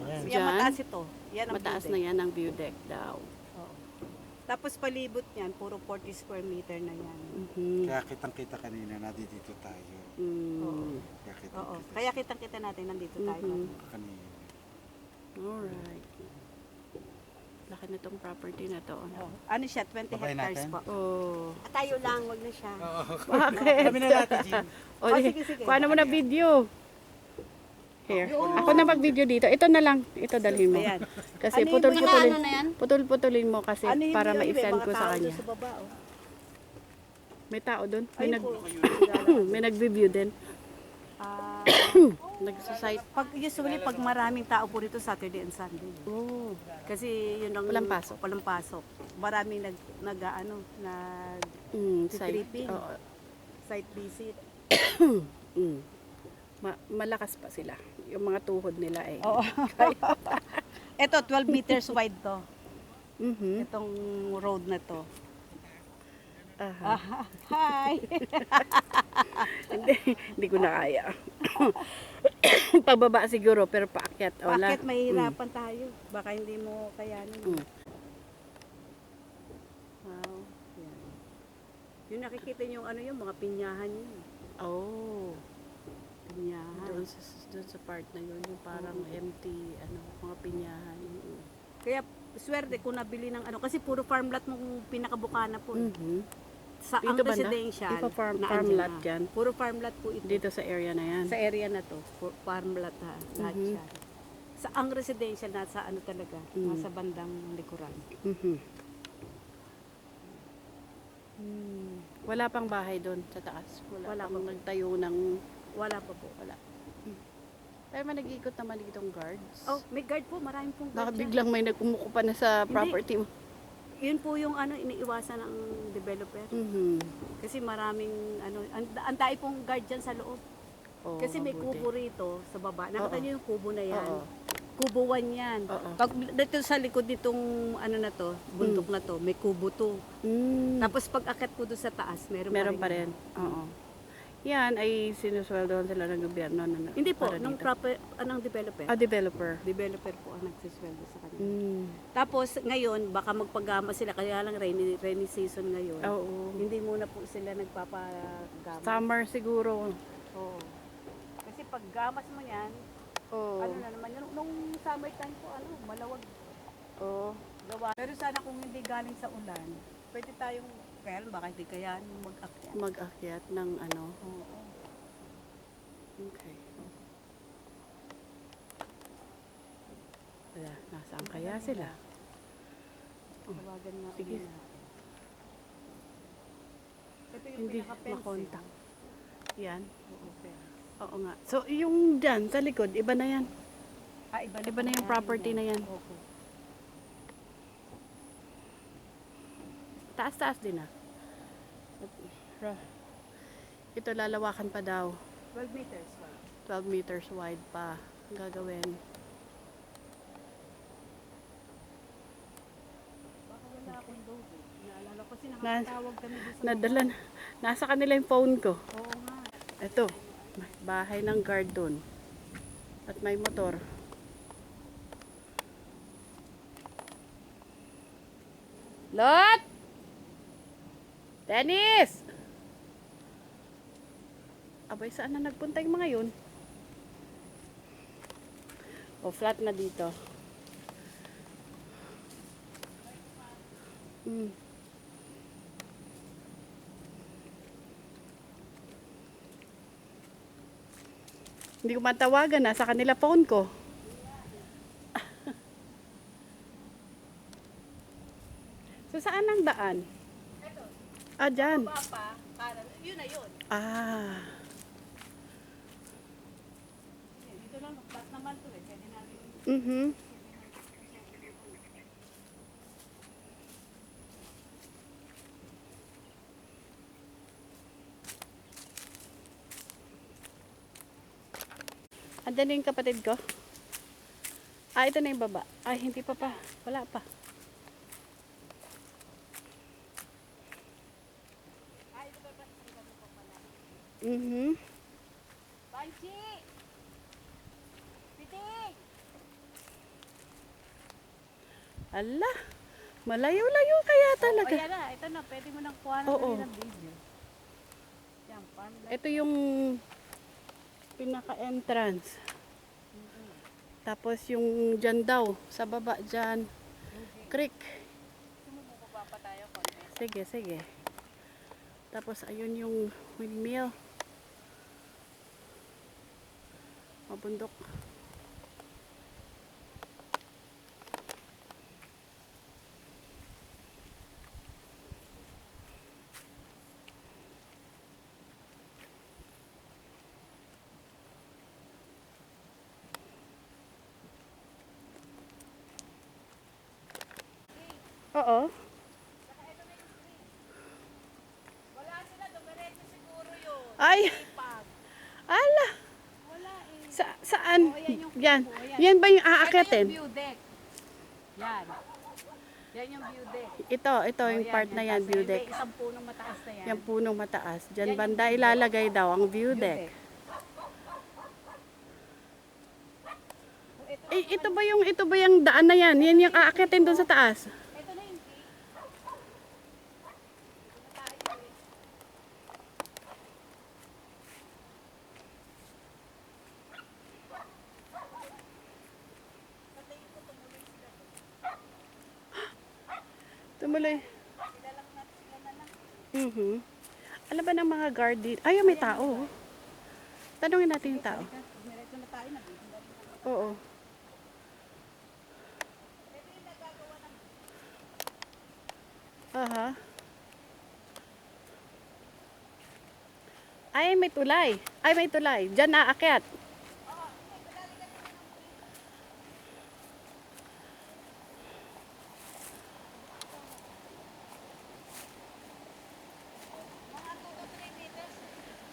Yan, Diyan. mataas ito. Yan ang Mataas view na deck. yan ang view deck daw. Tapos palibot niyan, puro 40 square meter na yan. Mhm. Kaya kitang-kita kanina, nandito tayo. Mm. Kaya Oo. kitang-kita Kaya kitang-kita natin nandito tayo. Mhm. kanina. Alright. Laki na tong property na to. Oh, ano siya? 20 Babayin hectares natin? po. Oh. Tayo lang, wag na siya. Bakit? Kami na natin, Jim. O, Oh, di, sige, sige. kuha na mo na video. Here. Ako na mag-video dito. Ito na lang. Ito dalhin mo. Ayan. Kasi Ano yung putol-putulin. ano na yan? Putol-putulin mo kasi Ano yung para view, ma-send mga ko tao sa kanya. doon sa baba, oh. May tao doon. May, Ayun nag, po. may nag-review din. Ah, Nag-site. usually, pag maraming tao po rito, Saturday and Sunday. Oh. Kasi yun ang... Walang pasok. Walang pasok. Maraming nag Site. tripping. Oo. Site visit. Malakas pa sila. Yung mga tuhod nila eh. Oo. Ito, 12 meters wide to. Mhm. Itong road na to. Aha. Hi! Hindi ko na kaya. Pababa siguro pero paakyat. Wala. Bakit mahihirapan tayo? Baka hindi mo kayanin. Mm. Wow. Yan. Yung nakikita niyo yung ano yung mga pinyahan yun. Oh. Pinyahan. Doon sa part na yun, yung parang empty, mga pinyahan. Kaya swerte kung nabili ng ano. Kasi puro farm lot mong pinakabukana po. Mhm. Sa ang Dito banda? residential. Di pa farm naandyan lot na. dyan? Puro farm lot po ito. Dito sa area na yan. Sa area na to. Farm lot ha. Lahat Mhm. siya. Sa ang residential nasa ano talaga. Nasa bandang likuran. Mhm. Wala pang bahay doon sa taas. Wala pang pa po. nagtayo ng... Wala pa po. Wala. Pero may nag-iikot naman ditong guards. Oh, may guard po. Maraming pong Baka guard dyan. biglang may nagkumuko pa na sa property mo. Yun po yung ano iniiwasan ng developer. Mhm. Kasi maraming ano, ang dai pong guard dyan sa loob. Oh, Kasi may mabuti. kubo rito sa baba. Nakita Oo. niyo yung kubo na yan. Oo. Kubo 1 yan. Oo. Pag dito sa likod nitong ano na to, bundok na to, may kubo 2. Mm. Tapos pag akit po doon sa taas, Meron pa rin. Oo. Yan ay sinusweldohan sila ng gobyerno. Hindi po, para nung dito. proper, anong developer? Developer. Developer po ang nagsisweldo sa kanila. Mm. Tapos ngayon, baka magpagama sila, kaya lang rainy season ngayon. Oo. Hindi muna po sila nagpapagama. Summer siguro. Oo. Kasi pag gamas mo yan, Oo. ano na naman yun, nung summertime po, malawag Oo. gawa. Pero sana kung hindi galing sa ulan, pwede tayong, kaya lang baka hindi kaya mag-akyat. Mag-akyat ng ano. Oo. Okay. Wala, nasaan kaya sila? Tawagan nga Sige. muna. Ito yung Hindi pinaka-fence. makontak. Yan. Oo, fence. Oo nga. So, yung dyan, sa likod, iba na yan. Iba Iba na yung property na yan. Opo. Taas-taas din ah. Ito lalawakan pa daw. 12 meters wide. 12 meters wide pa ang gagawin. Baka wala akong logo. Naalala ko kasi nakatawag kami doon sa Nadala na. Nasa kanila yung phone ko. Oo nga. Ito. Bahay ng guard doon. At may motor. Lot! Dennis! Abay, saan na nagpunta yung mga yun? O, flat na dito. Hindi ko matawagan na sa kanila phone ko. So, saan ang daan? Ito. Ah, dyan. Papa, kanan. Yun na yun. Ah. Dito lang, flat naman to eh. Pwede natin. Mhm. Andan na yung kapatid ko. Ah, ito na yung baba. Ay, hindi pa pa. Wala pa. Mhm. Banchi! Piting! Ala. Malayo-layo kaya talaga. Ayan na, ito na. Pwede mo nang kuha Oo. ng video. Yan, farm lot. Ito yung pinaka-entrance. Tapos yung dyan daw, sa baba dyan. creek. Bumaba pa tayo konti. Sige, sige. Tapos ayun yung windmill. Mabundok. Oo. Wala sila, dumiretso siguro yun. Ay! Ala! Wala eh. Saan? Oh, yan yung Yan. kubo, yan. Yan ba yung Ito yung aakyatin? view deck. Yan. Yan yung view deck. Ito yung Oh, part na yan, Tapos view may deck. isang punong mataas na yan. Yung punong mataas. Diyan Yan yung banda view ilalagay daw ang view View deck. deck. Ito ba yung daan na yan? Yan yung aakyatin doon sa taas. Ito na yung key. Tumuloy. Alam ba ng mga guard dito? Ay, may tao. Tanungin natin yung tao. Diretso na tayo na. Oo. Aha. Ay, may tulay. Ay, may tulay. Diyan naakyat.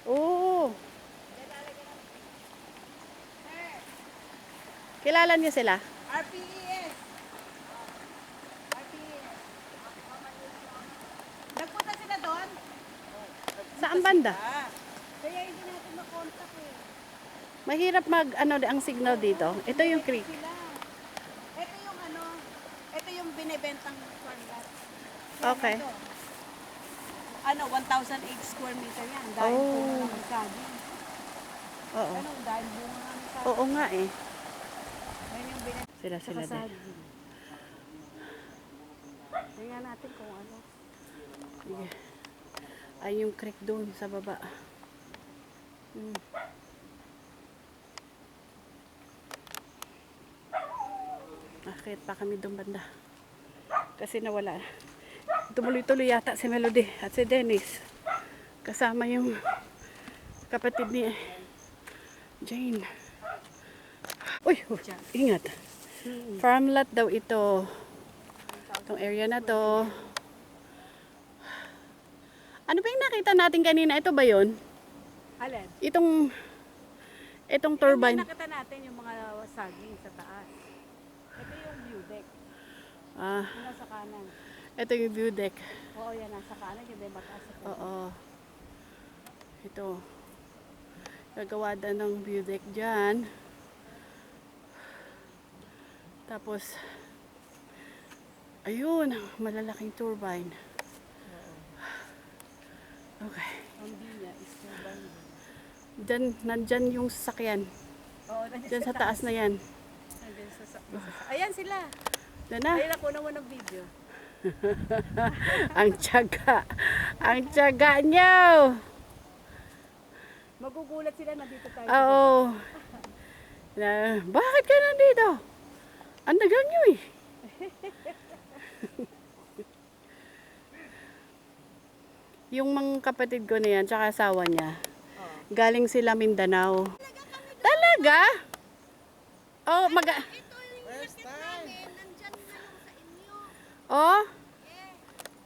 Oo. Kilala niyo sila? RPES. Nagpunta sila doon? Saan banda? Kaya hindi natin makontak eh. Mahirap ang signal dito. Ito yung creek. Sila. Ito yung ito yung binibentang sunlight. Okay. 1,008 square meter yan. Dahil Oh. po naman saging. Oo. Dahil bunga namin saging. Oo nga eh. Yan yung binibentang Sila din. saging. Tingnan natin kung ano. Sige. Ay yung creek doon sa baba. Akit pa kami doon banda. Kasi nawala. Tumuloy-tuloy yata si Melody at si Dennis. Kasama yung kapatid ni Jane. Uy, ingat. Farmlot daw ito. Itong area na to. Ano ba yung nakita natin kanina? Ito ba yun? Alin? Itong turbine. Nakita natin yung mga saging sa taas. Ito yung view deck. Ah, Yung nasa kanan. ito yung view deck. Oo, yan nasa kanan. Yung may mataas sa kanan. Oo. Ito. Gagawa na ng view deck dyan. Tapos, ayun, malalaking turbine. Okay. Ang view niya is turbine. Nandyan yung sasakyan. Oo, Dyan sa taas na yan. Nandiyan ayan sila. Dyan na. Ayun ako naman ng video. Ang tiyaga. Ang tiyaga nyo. Magugulat sila na dito tayo. Oo. Bakit ka nandito? Ang dagang nyo eh. Yung mga kapatid ko na yan, tsaka asawa niya, galing sila Mindanao. Talaga? Oh, Oh?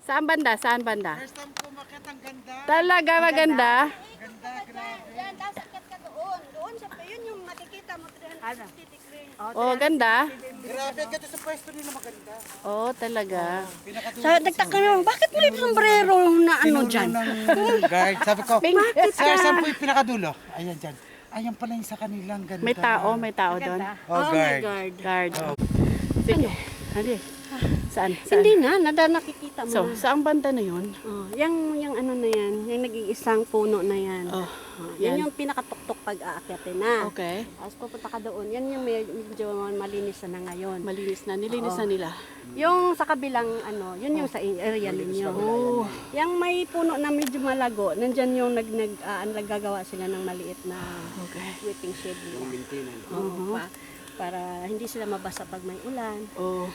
Saan banda? Saan banda? First time ko makita ang ganda. Talaga maganda? Ganda, grabe. Yan, tapos akyat ka doon. Doon sa yun yung makikita mo 360 Ano? degree. Oh, ganda? Grabe, ganda sa pwesto nila maganda. Oh, talaga. Pinakadulo. Sa nagtaka naman, bakit may sombrero na ano dyan? ng guard. Sabi ko, Bakit sir, saan po yung pinakadulo? Ayan dyan. Ayan pala yung sa kanilang ganda. May tao doon. Oh, guard. Guard. Sige, hali. Saan? Hindi na, nakikita mo. So, na. saang banda na yun? Oh, yung ano na yan, yung nag-iisang puno na yan. Oh, Yan yan. yung pinakatuktok pag aakyatin na. Okay. Tapos pupunta ka doon, yan yung medyo malinis na ngayon. Malinis na. Nilinis na nila. Yung sa kabilang ano, yun yung sa area ninyo. Oh. Yung may puno na medyo malago, nandyan yung naggagawa sila ng maliit na Okay. sweeping shed. Oo, para hindi sila mabasa pag may ulan. Oh.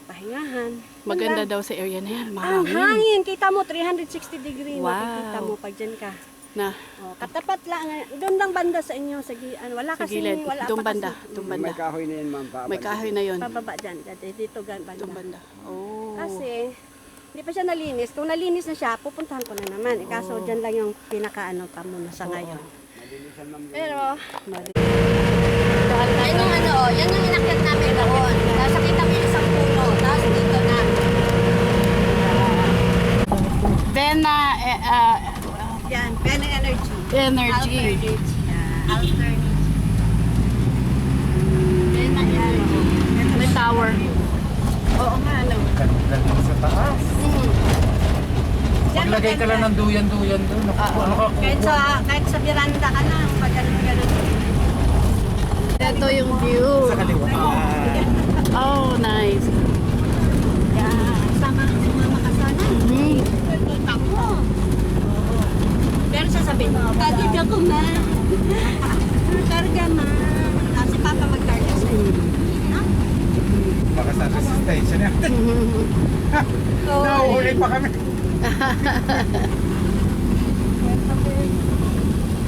Pahingahan. Maganda daw sa area na yan. Ang Mahangin. hangin, kita mo 360 degree Wow. makikita mo pag dyan ka. Na. Oh, katapat lang, doon lang banda sa inyo sa wala Sa kasi gilid. wala Itong pa banda. kasi. Itong banda. May kahoy na yan, ma'am. May kahoy na yun. Pababa dyan, dito banda. Itong banda. Oh. Kasi hindi pa siya nalinis. Kung nalinis na siya, pupuntahan ko na naman. Kaso dyan lang yung pinakaano pa muna sa ngayon. Pero yan yung ano, yan yung inakyat namin doon. Tapos nakita mo yung isang puno. Tapos dito na. Then, Yan, Ben Energy. energy. Alternate. Then na yan. May tower. Oo nga, ano. Lagyan sa taas. Diyan Maglagay ka lang ng duyan-duyan doon. Ano ka? kahit sa veranda ka na, pag ganun. Ito yung view. Sa kaliwa. Oh, nice. Sumama ka sana. Pero sasabihin mo, kagid ako ma. Karga ma. Kasi papa magkarga sa iyo. Baka sa resistensya na. Nauhuli pa kami.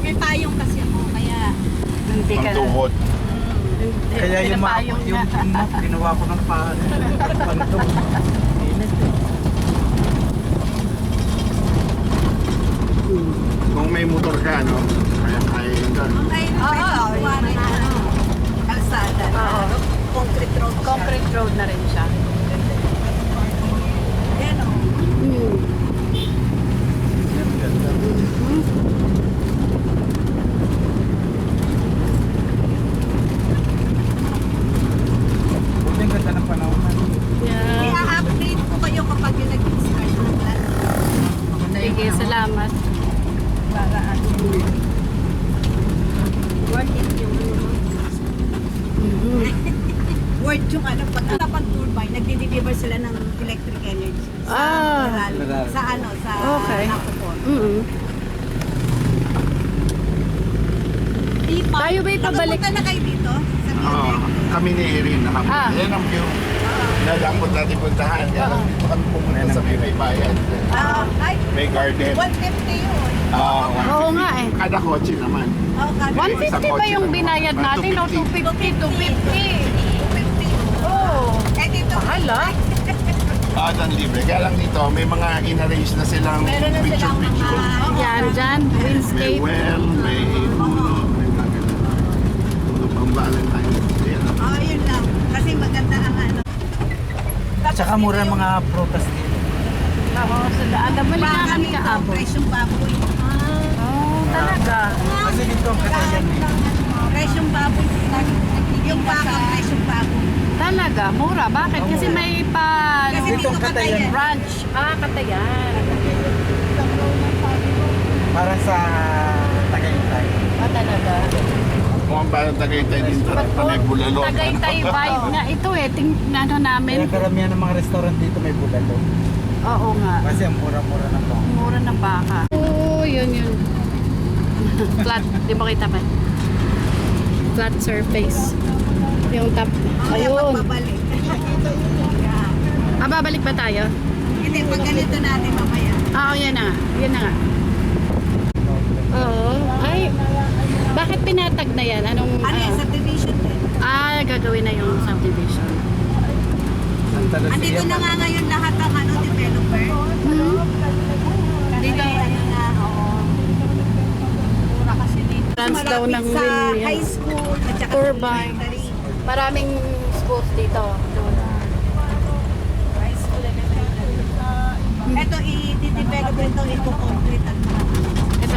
May payong kasi ako, kaya Hindi ka. Pangtuhod. Kaya yung map, Pinapayong yung na. map, ginawa ko ng pantong. Init eh. Kung may motor ka, no? Kaya yun doon. Kalsada. Concrete road. Concrete road na rin siya. Yan o. Buti ang ganda ng panahon. Yeah. I-update ko kayo kapag yung nag-start ng plan. Sige, salamat. Para ano. worth it yung ano. Word yung ano, pag turbine, nagdi-deliver sila ng electric energy. Ah. Meralco. Sa ano, sa Okay. Acopon. Tayo ba'y pabalik? Nakapunta na kayo dito? Sa Oo. Kami ni Erin. Ah. Yan ang view. Nadampot natin puntahan. Kaya lang dito kami pumunta sa may bayan. Ay, May garden. 150 yun. Oo nga eh. Kada kotse naman. Oh, 150 ba yung binayad natin o 250? 250. 250. Oh. Eh dito, Mahal ah. Dan libre. Kaya lang dito, may mga in-arrange na silang meron na silang picture-picture. Yan, dyan. May Windscape. well, may puno, may kagano. Puno pang Valentine. Ayan. oh, yun lang. Kasi maganda ang ano. Tsaka mura ang mga prutas dito. Oo, sa daan. Nabalik na kami kaabot. Presyong baboy. Oh, talaga. Kasi dito ang katayan eh. Presyong baboy. Yung baka, presyong baboy. Talaga, mura. Bakit? Kasi may pa... Kasi Dito ang katayan. Ranch. Katayan. Para sa Tagaytay. Talaga. Kung ang parang Tagaytay din ito, panay bulalo. Tagaytay vibe nga ito eh. Ano namin. Kaya karamihan ng mga restaurant dito may bulalo. Oo nga. Kasi ang mura-mura ng pang. Mura ng baka. Oo, yun. Flat. Di ba kita ba? Flat surface. Yung top. Ayun. Babalik. Babalik ba tayo? Hindi, pag ganito natin mamaya. Oo, yan na nga. Yan na nga. Oo. Ay, bakit pinatag na yan? Anong... Ano yung subdivision din? gagawin na yung subdivision. Santa Lucia. Andito na nga ngayon lahat ng ano, developer. Dito. Ano na, oo. Mura kasi dito. Trans daw ng Malapit sa wind yan. high school at saka Turbine. elementary. Maraming schools dito. High school, elementary. Ito, i-develop ito, ito concrete at mga. Ito,